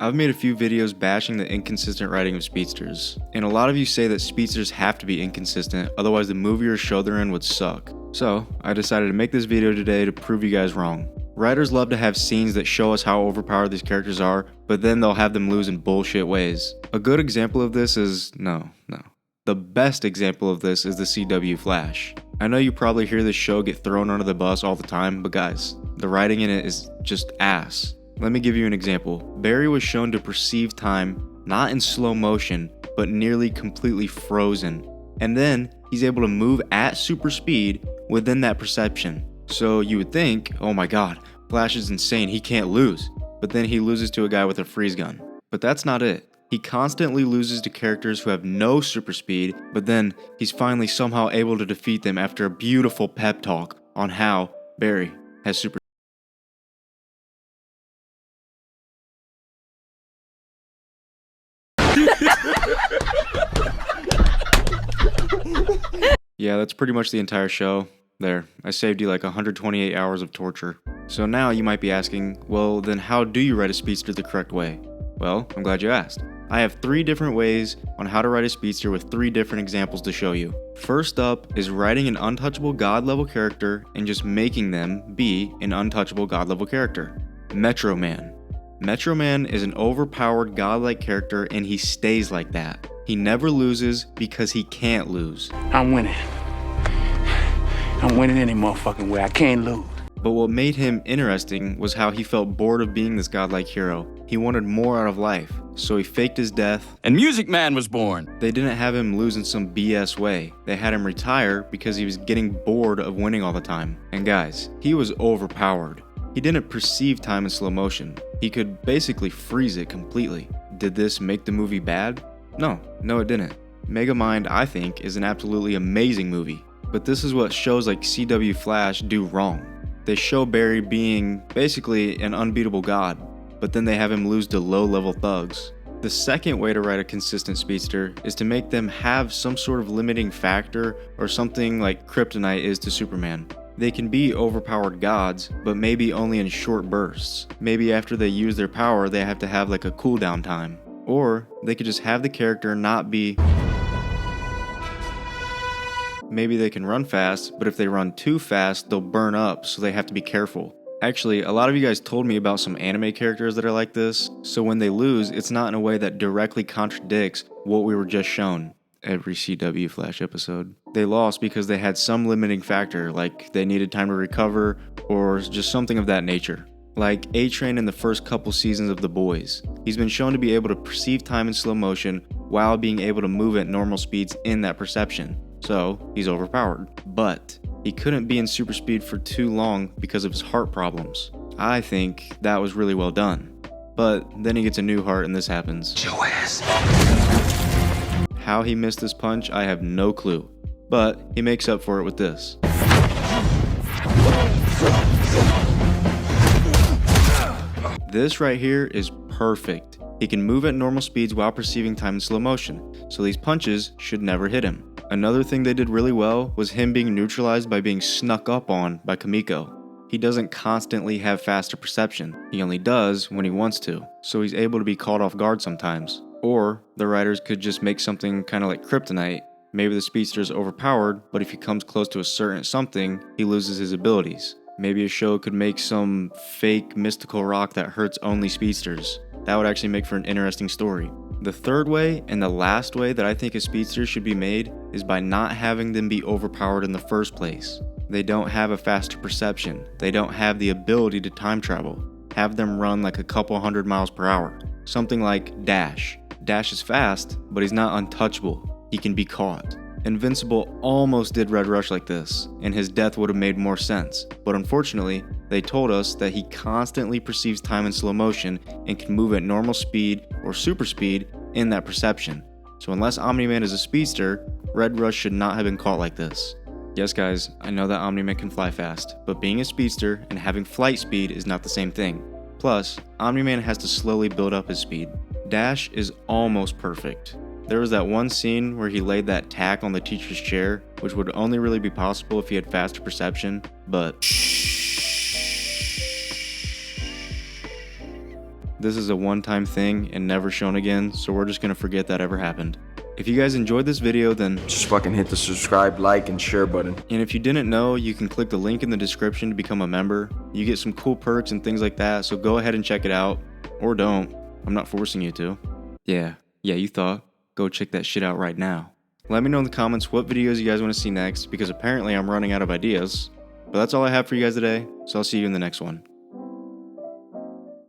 I've made a few videos bashing the inconsistent writing of speedsters, and a lot of you say that speedsters have to be inconsistent, otherwise the movie or show they're in would suck. So, I decided to make this video today to prove you guys wrong. Writers love to have scenes that show us how overpowered these characters are, but then they'll have them lose in bullshit ways. A good example of this is, the best example of this is the CW Flash. I know you probably hear this show get thrown under the bus all the time, but guys, the writing in it is just ass. Let me give you an example. Barry was shown to perceive time not in slow motion, but nearly completely frozen. And then he's able to move at super speed within that perception. So you would think, oh my god, Flash is insane, he can't lose. But then he loses to a guy with a freeze gun. But that's not it. He constantly loses to characters who have no super speed, but then he's finally somehow able to defeat them after a beautiful pep talk on how Barry has super. Yeah, that's pretty much the entire show. There, I saved you like 128 hours of torture. So now you might be asking, well then how do you write a speedster the correct way? Well, I'm glad you asked. I have 3 different ways on how to write a speedster with 3 different examples to show you. First up is writing an untouchable god level character and just making them be an untouchable god level character. Metro Man. Metro Man is an overpowered godlike character and he stays like that. He never loses because he can't lose. I'm winning any motherfucking way. I can't lose. But what made him interesting was how he felt bored of being this godlike hero. He wanted more out of life, so he faked his death. And Music Man was born. They didn't have him lose in some BS way. They had him retire because he was getting bored of winning all the time. And guys, he was overpowered. He didn't perceive time in slow motion. He could basically freeze it completely. Did this make the movie bad? No, it didn't. Megamind, I think, is an absolutely amazing movie. But this is what shows like CW Flash do wrong. They show Barry being basically an unbeatable god, but then they have him lose to low-level thugs. The second way to write a consistent speedster is to make them have some sort of limiting factor or something like Kryptonite is to Superman. They can be overpowered gods, but maybe only in short bursts. Maybe after they use their power, they have to have like a cooldown time. Or they could just have the character not be... Maybe they can run fast, but if they run too fast, they'll burn up, so they have to be careful. Actually, a lot of you guys told me about some anime characters that are like this, so when they lose, it's not in a way that directly contradicts what we were just shown. Every CW Flash episode. They lost because they had some limiting factor, like they needed time to recover, or just something of that nature. Like A-Train in the first couple seasons of The Boys. He's been shown to be able to perceive time in slow motion while being able to move at normal speeds in that perception. So, he's overpowered. But he couldn't be in super speed for too long because of his heart problems. I think that was really well done. But then he gets a new heart and this happens. Your ass. How he missed this punch, I have no clue. But he makes up for it with this. This right here is perfect. He can move at normal speeds while perceiving time in slow motion, so these punches should never hit him. Another thing they did really well was him being neutralized by being snuck up on by Kamiko. He doesn't constantly have faster perception, he only does when he wants to, so he's able to be caught off guard sometimes. Or the writers could just make something kind of like Kryptonite. Maybe the speedster is overpowered, but if he comes close to a certain something, he loses his abilities. Maybe a show could make some fake mystical rock that hurts only speedsters. That would actually make for an interesting story. The third way, and the last way that I think a speedster should be made, is by not having them be overpowered in the first place. They don't have a faster perception. They don't have the ability to time travel. Have them run like a couple 100 miles per hour. Something like Dash. Dash is fast, but he's not untouchable. He can be caught. Invincible almost did Red Rush like this, and his death would have made more sense. But unfortunately, they told us that he constantly perceives time in slow motion and can move at normal speed or super speed in that perception. So unless Omni-Man is a speedster, Red Rush should not have been caught like this. Yes guys, I know that Omni-Man can fly fast, but being a speedster and having flight speed is not the same thing. Plus, Omni-Man has to slowly build up his speed. Dash is almost perfect. There was that one scene where he laid that tack on the teacher's chair, which would only really be possible if he had faster perception, but This is a one-time thing and never shown again, so we're just gonna forget that ever happened. If you guys enjoyed this video, then just fucking hit the subscribe, like, and share button. And if you didn't know, you can click the link in the description to become a member. You get some cool perks and things like that, so go ahead and check it out. Or don't. I'm not forcing you to. Yeah, you thought. Go check that shit out right now. Let me know in the comments what videos you guys want to see next, because apparently I'm running out of ideas. But that's all I have for you guys today, so I'll see you in the next one.